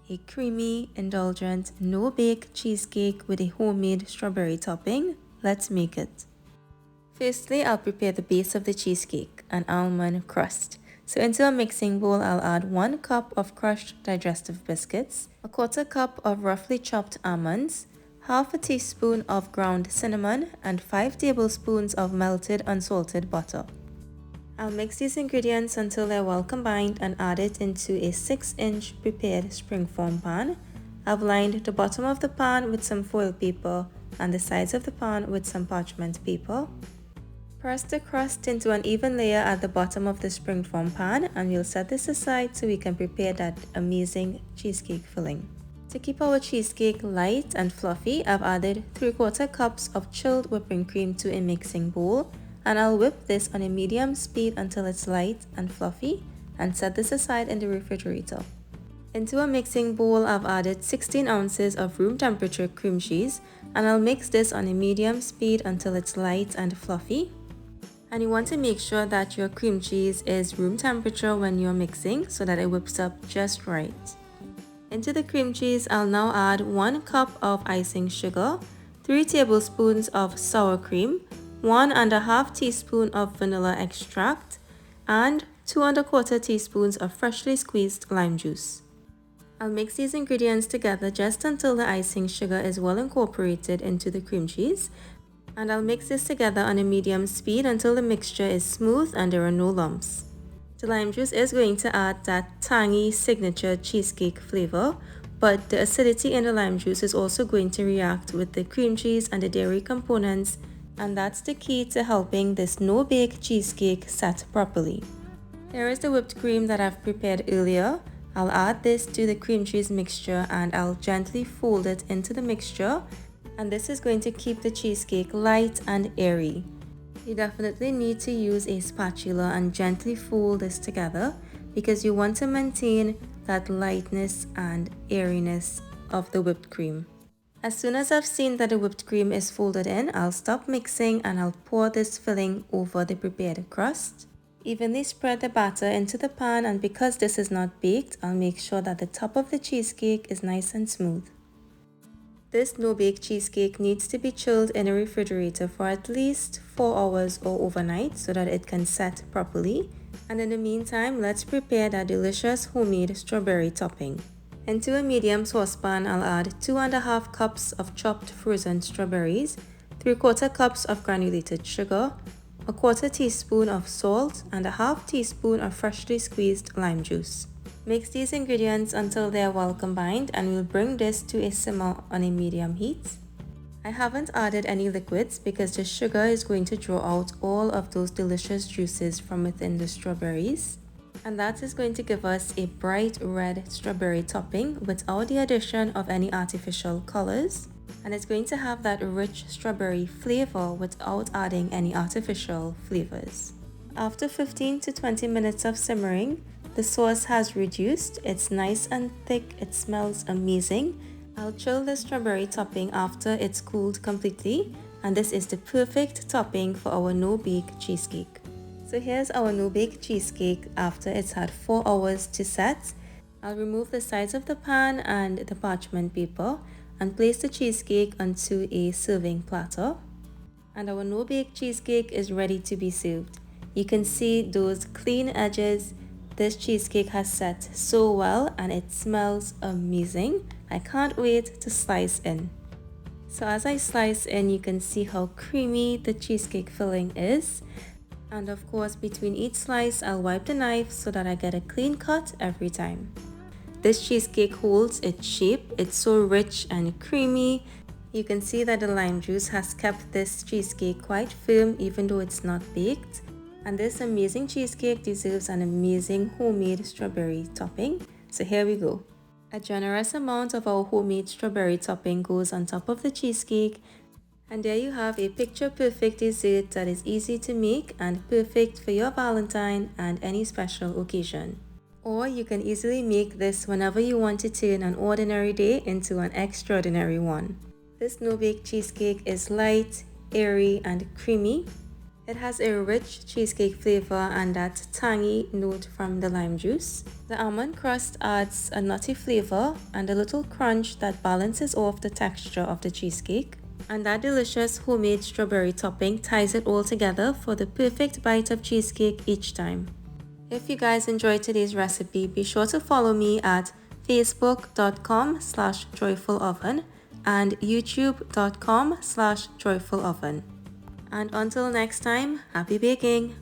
a creamy, indulgent, no-bake cheesecake with a homemade strawberry topping. Let's make it. Firstly, I'll prepare the base of the cheesecake, an almond crust. So into a mixing bowl, I'll add 1 cup of crushed digestive biscuits, a 1/4 cup of roughly chopped almonds, half a teaspoon of ground cinnamon, and 5 tablespoons of melted unsalted butter. I'll mix these ingredients until they're well combined and add it into a 6-inch prepared springform pan. I've lined the bottom of the pan with some foil paper and the sides of the pan with some parchment paper. Press the crust into an even layer at the bottom of the springform pan, and we'll set this aside so we can prepare that amazing cheesecake filling. To keep our cheesecake light and fluffy, I've added 3/4 cups of chilled whipping cream to a mixing bowl, and I'll whip this on a medium speed until it's light and fluffy, and set this aside in the refrigerator. Into a mixing bowl, I've added 16 ounces of room temperature cream cheese, and I'll mix this on a medium speed until it's light and fluffy. And you want to make sure that your cream cheese is room temperature when you're mixing so that it whips up just right. Into the cream cheese, I'll now add 1 cup of icing sugar, 3 tablespoons of sour cream, 1½ teaspoon of vanilla extract, and 2¼ teaspoons of freshly squeezed lime juice. I'll mix these ingredients together just until the icing sugar is well incorporated into the cream cheese, and I'll mix this together on a medium speed until the mixture is smooth and there are no lumps. The lime juice is going to add that tangy signature cheesecake flavor, but the acidity in the lime juice is also going to react with the cream cheese and the dairy components, and that's the key to helping this no-bake cheesecake set properly. Here is the whipped cream that I've prepared earlier. I'll add this to the cream cheese mixture and I'll gently fold it into the mixture, and this is going to keep the cheesecake light and airy. You definitely need to use a spatula and gently fold this together because you want to maintain that lightness and airiness of the whipped cream. As soon as I've seen that the whipped cream is folded in, I'll stop mixing and I'll pour this filling over the prepared crust. Evenly spread the batter into the pan, and because this is not baked, I'll make sure that the top of the cheesecake is nice and smooth. This no-bake cheesecake needs to be chilled in a refrigerator for at least 4 hours or overnight so that it can set properly. And in the meantime, let's prepare that delicious homemade strawberry topping. Into a medium saucepan, I'll add 2½ cups of chopped frozen strawberries, 3/4 cups of granulated sugar, a 1/4 teaspoon of salt, and a 1/2 teaspoon of freshly squeezed lime juice. Mix these ingredients until they are well combined, and we'll bring this to a simmer on a medium heat. I haven't added any liquids because the sugar is going to draw out all of those delicious juices from within the strawberries. And that is going to give us a bright red strawberry topping without the addition of any artificial colors. And it's going to have that rich strawberry flavor without adding any artificial flavors. After 15 to 20 minutes of simmering, the sauce has reduced, it's nice and thick, it smells amazing. I'll chill the strawberry topping after it's cooled completely, and this is the perfect topping for our no-bake cheesecake. So here's our no-bake cheesecake after it's had 4 hours to set. I'll remove the sides of the pan and the parchment paper and place the cheesecake onto a serving platter. And our no-bake cheesecake is ready to be served. You can see those clean edges. This cheesecake has set so well and it smells amazing. I can't wait to slice in. So as I slice in, you can see how creamy the cheesecake filling is. And of course, between each slice, I'll wipe the knife so that I get a clean cut every time. This cheesecake holds its shape. It's so rich and creamy. You can see that the lime juice has kept this cheesecake quite firm even though it's not baked. And this amazing cheesecake deserves an amazing homemade strawberry topping. So here we go. A generous amount of our homemade strawberry topping goes on top of the cheesecake. And there you have a picture-perfect dessert that is easy to make and perfect for your Valentine and any special occasion. Or you can easily make this whenever you want to turn an ordinary day into an extraordinary one. This no-bake cheesecake is light, airy, and creamy. It has a rich cheesecake flavor and that tangy note from the lime juice. The almond crust adds a nutty flavor and a little crunch that balances off the texture of the cheesecake. And that delicious homemade strawberry topping ties it all together for the perfect bite of cheesecake each time. If you guys enjoyed today's recipe, be sure to follow me at facebook.com/joyfuloven and youtube.com/joyfuloven. And until next time, happy baking!